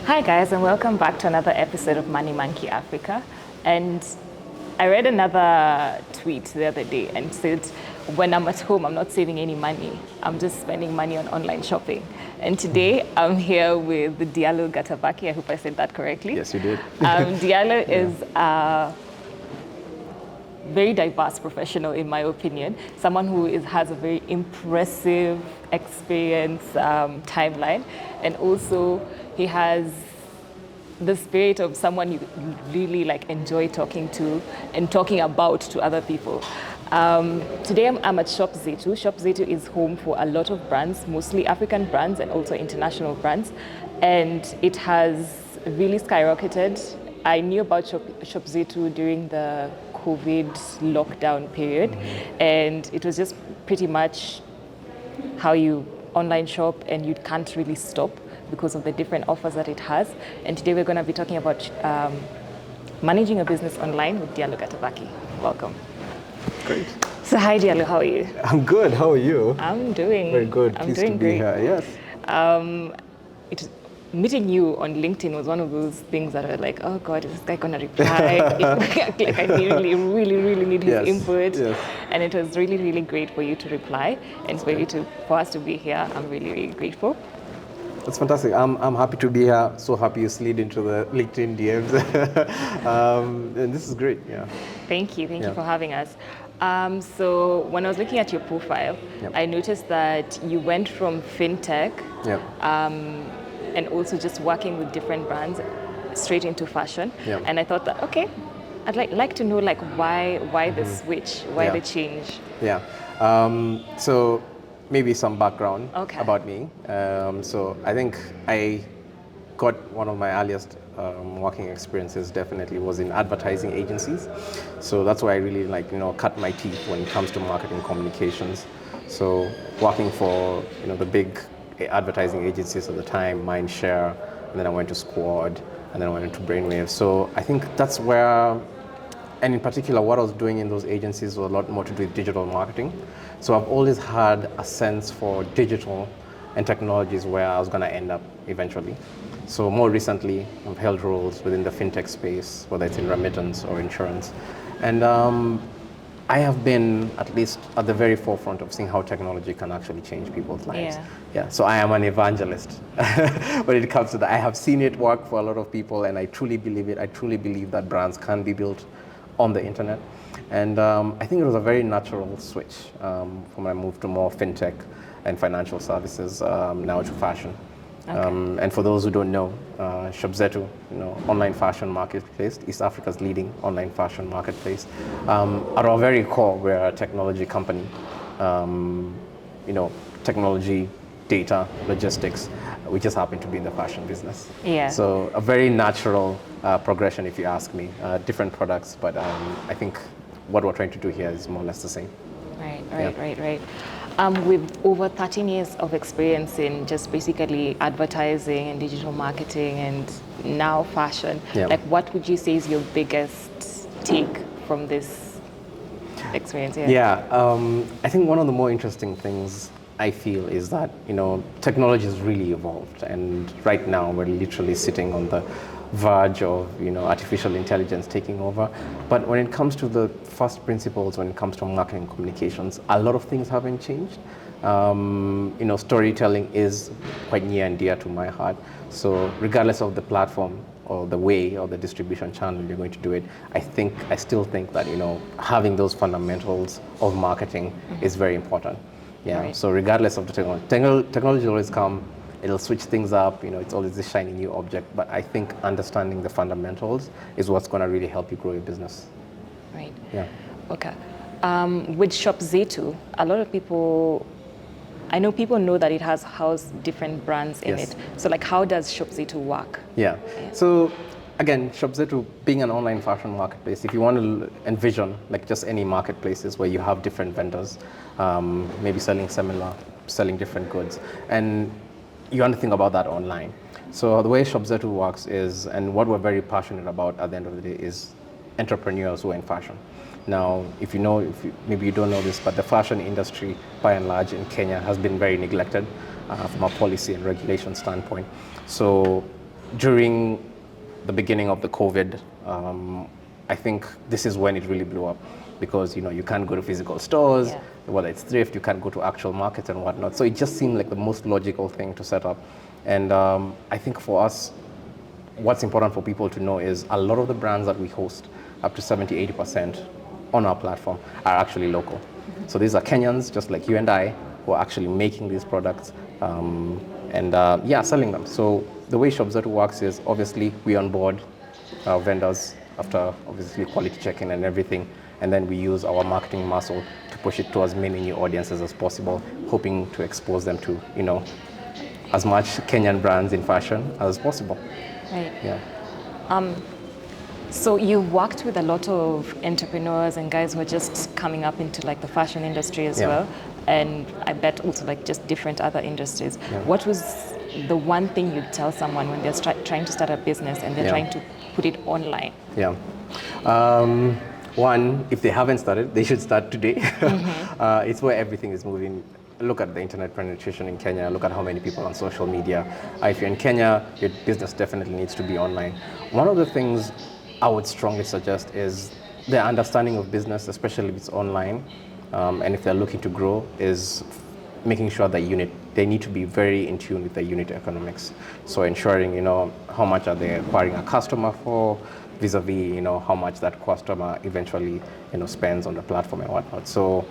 Hi guys, and welcome back to another episode of Money Monkey Africa. And I read another tweet the other day and said, when I'm at home, I'm not saving any money. I'm just spending money on online shopping. And today I'm here with Diallo Gatabaki. I hope I said that correctly. Yes, you did. Diallo is a very diverse professional, in my opinion. Someone who has a very impressive experience timeline, and also he has the spirit of someone you really enjoy talking to and talking about to other people. Today I'm at ShopZetu. ShopZetu is home for a lot of brands, mostly African brands and also international brands, and it has really skyrocketed. I knew about ShopZetu during the COVID lockdown period, and it was just pretty much how you online shop and you can't really stop because of the different offers that it has. And today we're going to be talking about managing a business online with Diallo Gatabaki. Welcome. Great. So hi Diallo, how are you? I'm good. How are you? I'm doing Very good. I'm Pleased doing to be great. here. Yes. Meeting you on LinkedIn was one of those things that were like, oh God, is this guy gonna reply? Like I really need his input. Yes. And it was really great for you to reply and for us to be here. I'm really grateful. That's fantastic. I'm happy to be here. So happy you slid into the LinkedIn DMs. And this is great. Yeah. Thank you for having us. So when I was looking at your profile, I noticed that you went from fintech and also just working with different brands straight into fashion. And I thought that, okay, I'd like to know why the switch, why the change? Yeah. So maybe some background about me. So I think I got one of my earliest working experiences definitely was in advertising agencies. So that's why I really cut my teeth when it comes to marketing communications. So working for the big advertising agencies at the time, Mindshare, and then I went to Squad, and then I went into Brainwave. So I think that's where, and in particular, what I was doing in those agencies was a lot more to do with digital marketing. So I've always had a sense for digital and technologies where I was going to end up eventually. So more recently, I've held roles within the fintech space, whether it's in remittance or insurance. And I have been at least at the very forefront of seeing how technology can actually change people's lives. Yeah. So I am an evangelist when it comes to that. I have seen it work for a lot of people, and I truly believe it. I truly believe that brands can be built on the internet. And I think it was a very natural switch from when I moved to more fintech and financial services now to fashion. And for those who don't know, ShopZetu, online fashion marketplace, East Africa's leading online fashion marketplace. At our very core, we're a technology company. Technology, data, logistics. We just happen to be in the fashion business. Yeah. So a very natural progression, if you ask me. Different products, but I think what we're trying to do here is more or less the same. Right. With over 13 years of experience in just basically advertising and digital marketing and now fashion, what would you say is your biggest take from this experience here? I think one of the more interesting things I feel is that, technology has really evolved, and right now we're literally sitting on the verge of artificial intelligence taking over. But when it comes to the first principles, when it comes to marketing communications, a lot of things haven't changed. Storytelling is quite near and dear to my heart. So regardless of the platform or the way or the distribution channel you're going to do it, I still think that having those fundamentals of marketing is very important. Right. So regardless of the technology will always come. It'll switch things up, it's always this shiny new object, but I think understanding the fundamentals is what's going to really help you grow your business. Right. Yeah. Okay. With ShopZetu, a lot of people, I know people know that it has housed different brands in it. So how does ShopZetu work? Yeah. So again, ShopZetu being an online fashion marketplace, if you want to envision just any marketplaces where you have different vendors, maybe selling different goods, and you want to think about that online. So the way ShopZetu works is, and what we're very passionate about at the end of the day, is entrepreneurs who are in fashion. Now, maybe you don't know this, but the fashion industry, by and large, in Kenya has been very neglected from a policy and regulation standpoint. So during the beginning of the COVID, I think this is when it really blew up, because you can't go to physical stores, whether it's thrift, you can't go to actual markets and whatnot. So it just seemed like the most logical thing to set up. And I think for us, what's important for people to know is a lot of the brands that we host, up to 70-80% on our platform, are actually local. So these are Kenyans, just like you and I, who are actually making these products and selling them. So the way ShopZetu works is, obviously we onboard our vendors after obviously quality checking and everything, and then we use our marketing muscle to push it to as many new audiences as possible, hoping to expose them to as much Kenyan brands in fashion as possible. Right. Yeah. So you worked with a lot of entrepreneurs and guys who are just coming up into like the fashion industry as well, and I bet also like just different other industries. What was the one thing you'd tell someone when they're trying to start a business and they're trying to put it online? Yeah. One, if they haven't started, they should start today. It's where everything is moving. Look at the internet penetration in Kenya. Look at how many people on social media. If you're in Kenya, your business definitely needs to be online. One of the things I would strongly suggest is their understanding of business, especially if it's online, and if they're looking to grow, is making sure that they need to be very in tune with the unit economics. So ensuring, how much are they acquiring a customer for, vis-a-vis, how much that customer eventually, spends on the platform and whatnot. So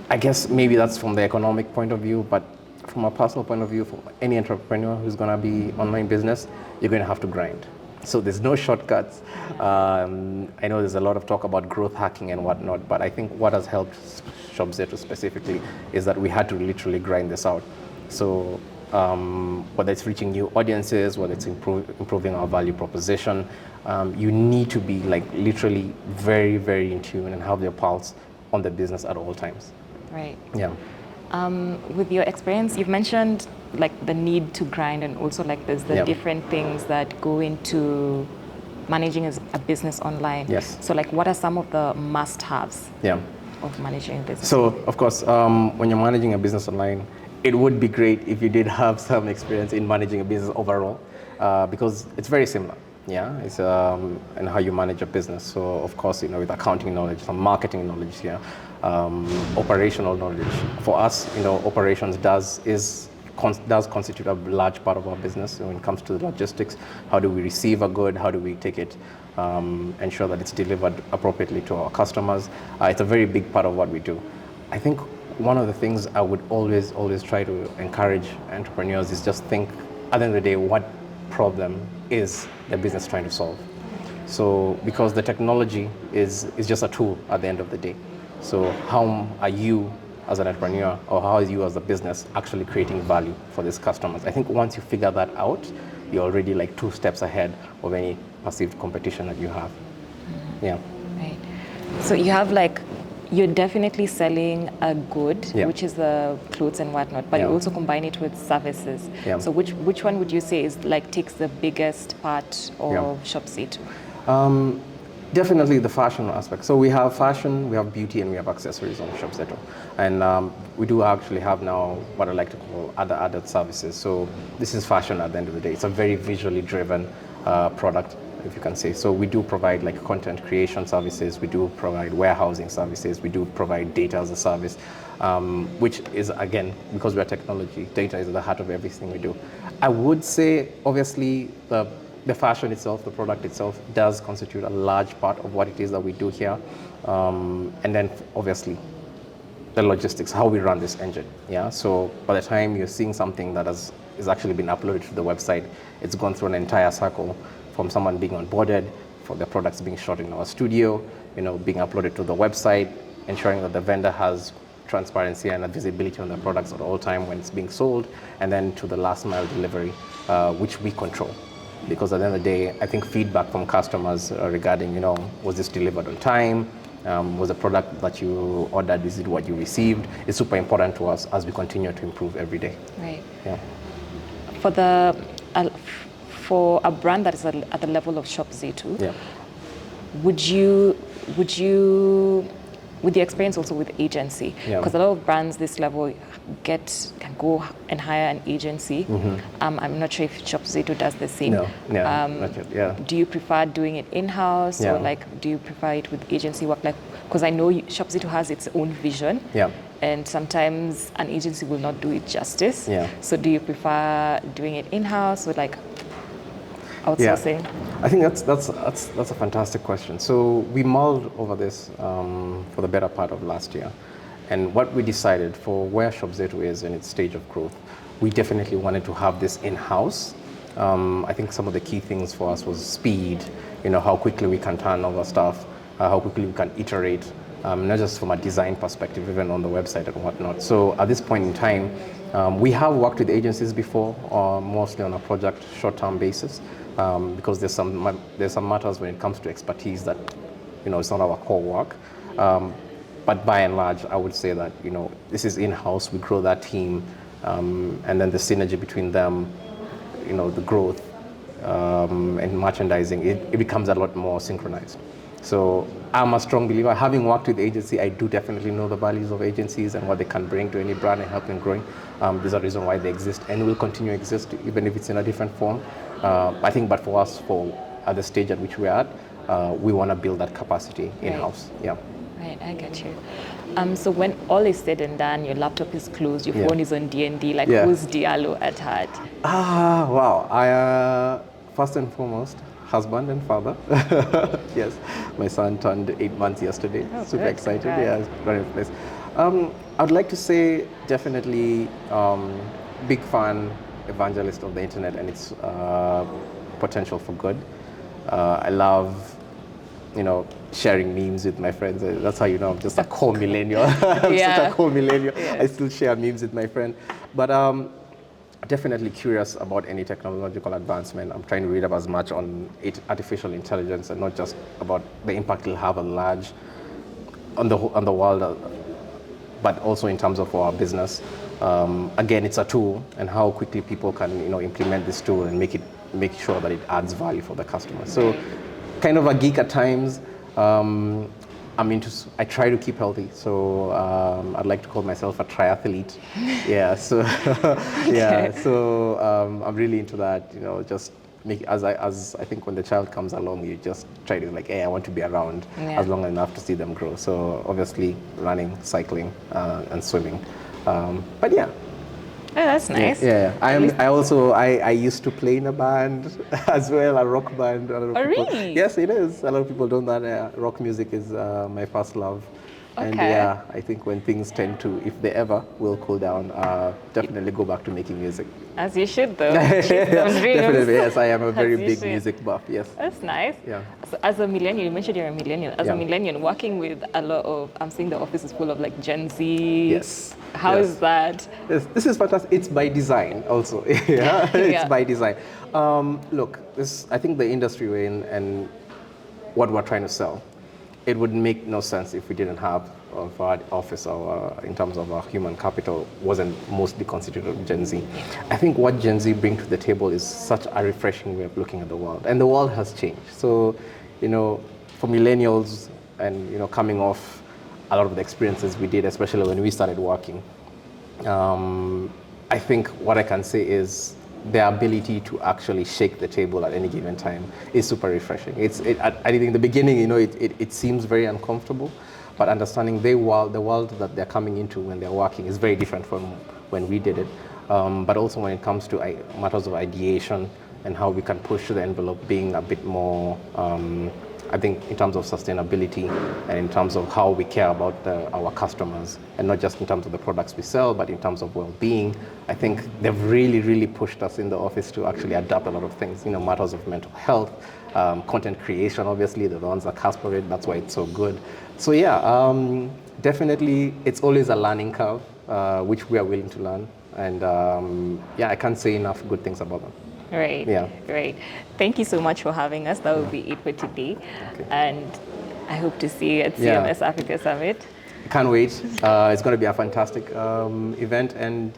I guess maybe that's from the economic point of view, but from a personal point of view, for any entrepreneur who's going to be online business, you're going to have to grind. So there's no shortcuts. I know there's a lot of talk about growth hacking and whatnot, but I think what has helped ShopZetu specifically is that we had to literally grind this out. So whether it's reaching new audiences, whether it's improving our value proposition, you need to be like literally very, very in tune and have your pulse on the business at all times. Right. Yeah. With your experience, you've mentioned like the need to grind, and also like there's the different things that go into managing a business online. Yes. So like what are some of the must-haves of managing a business? So of course, when you're managing a business online, it would be great if you did have some experience in managing a business overall, because it's very similar. Yeah, it's and how you manage a business. So of course, with accounting knowledge, some marketing knowledge here, operational knowledge. For us, operations does constitute a large part of our business. When it comes to logistics, how do we receive a good? How do we take it, ensure that it's delivered appropriately to our customers? It's a very big part of what we do. I think one of the things I would always try to encourage entrepreneurs is just think, at the end of the day, what problem is the business trying to solve? So because the technology is just a tool at the end of the day. So how are you as an entrepreneur, or how are you as a business actually creating value for these customers? I think once you figure that out, you're already like 2 steps ahead of any perceived competition that you have. Yeah. Right. So you have you're definitely selling a good, which is the clothes and whatnot, but you also combine it with services. Yeah. So which one would you say is takes the biggest part of ShopZetu? Definitely the fashion aspect. So we have fashion, we have beauty, and we have accessories on ShopZetu. And we do actually have now what I like to call other added services. So this is fashion at the end of the day. It's a very visually driven product, if you can say. So we do provide content creation services, we do provide warehousing services, we do provide data as a service, which is, again, because we're technology, data is at the heart of everything we do. I would say, obviously, the fashion itself, the product itself, does constitute a large part of what it is that we do here. And then, obviously, the logistics, how we run this engine. Yeah. So by the time you're seeing something that is actually been uploaded to the website, it's gone through an entire cycle from someone being onboarded, for the products being shot in our studio, being uploaded to the website, ensuring that the vendor has transparency and visibility on the products at all time when it's being sold, and then to the last mile delivery, which we control. Because at the end of the day, I think feedback from customers regarding, was this delivered on time? Was the product that you ordered, is it what you received? It's super important to us as we continue to improve every day. Right. Yeah. For a brand that is at the level of ShopZetu, would you with the experience also with agency, because a lot of brands this level can go and hire an agency. I'm not sure if ShopZetu does the same. No, not yet. Yeah. Do you prefer doing it in-house or like do you prefer it with agency work? Like, because I know ShopZetu has its own vision. And sometimes an agency will not do it justice. So do you prefer doing it in-house or like outsourcing? I think that's a fantastic question. So we mulled over this for the better part of last year. And what we decided for where ShopZetu is in its stage of growth, we definitely wanted to have this in-house. I think some of the key things for us was speed, how quickly we can turn over stuff, how quickly we can iterate, not just from a design perspective, even on the website and whatnot. So at this point in time, we have worked with agencies before, mostly on a project short-term basis, because there's some matters when it comes to expertise that, it's not our core work. But by and large, I would say that, this is in-house, we grow that team, and then the synergy between them, the growth and merchandising, it becomes a lot more synchronized. So I'm a strong believer. Having worked with agency, I do definitely know the values of agencies and what they can bring to any brand and help them growing. There's a reason why they exist and will continue to exist, even if it's in a different form. I think, but for us, at the stage at which we're at, we want to build that capacity in-house. Right, I get you. So when all is said and done, your laptop is closed, your phone is on D&D, like who's Diallo at heart? Wow. I, first and foremost, husband and father. Yes, my son turned 8 months yesterday. Super excited. Congrats. Yeah, running the place. I'd like to say definitely big fan, evangelist of the internet and its potential for good. I love, sharing memes with my friends. That's how I'm just a core millennial. I'm such a core millennial. I still share memes with my friend. But definitely curious about any technological advancement. I'm trying to read up as much on artificial intelligence and not just about the impact it'll have on the world, but also in terms of our business. Again, it's a tool, and how quickly people can implement this tool and make sure that it adds value for the customer. So, kind of a geek at times. I try to keep healthy, so I'd like to call myself a triathlete. So I'm really into that. Just make as I think when the child comes along, you just try to I want to be around as long enough to see them grow. So obviously, running, cycling, and swimming. But yeah. Oh, that's nice. Yeah. I used to play in a band as well, a rock band. Really? Yes, it is. A lot of people don't know that rock music is my first love. Okay. And I think when things tend to, if they ever will cool down, definitely go back to making music. As you should, though. Definitely, yes. I am a very big music buff, yes. That's nice. Yeah. So as a millennial, you mentioned you're a millennial. As a millennial, working with a lot of, I'm seeing the office is full of Gen Z. Yes. How is that? Yes, this is fantastic. It's by design also. It's by design. Look, I think the industry we're in and what we're trying to sell, it would make no sense if we didn't have our office or in terms of our human capital wasn't mostly constituted of Gen Z. I think what Gen Z bring to the table is such a refreshing way of looking at the world, and the world has changed. So, for millennials and coming off a lot of the experiences we did, especially when we started working, I think what I can say is their ability to actually shake the table at any given time is super refreshing. I think in the beginning, it seems very uncomfortable, but understanding the world that they're coming into when they're working is very different from when we did it. But also when it comes to matters of ideation and how we can push the envelope, being a bit more, I think in terms of sustainability and in terms of how we care about our customers, and not just in terms of the products we sell, but in terms of well-being. I think they've really, really pushed us in the office to actually adapt a lot of things, matters of mental health, content creation, obviously, the ones that Casper it, that's why it's so good. So definitely it's always a learning curve, which we are willing to learn. And I can't say enough good things about them. Right. Yeah. Great. Thank you so much for having us. That will be it for today. Okay. And I hope to see you at CMS Africa Summit. Can't wait. It's going to be a fantastic event. And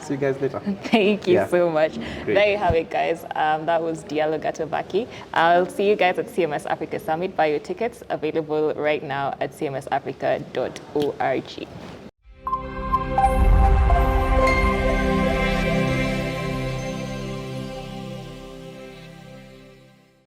See you guys later. Thank you so much. Great. There you have it, guys. That was Diallo Gatabaki. I'll see you guys at CMS Africa Summit. Buy your tickets, available right now at cmsafrica.org.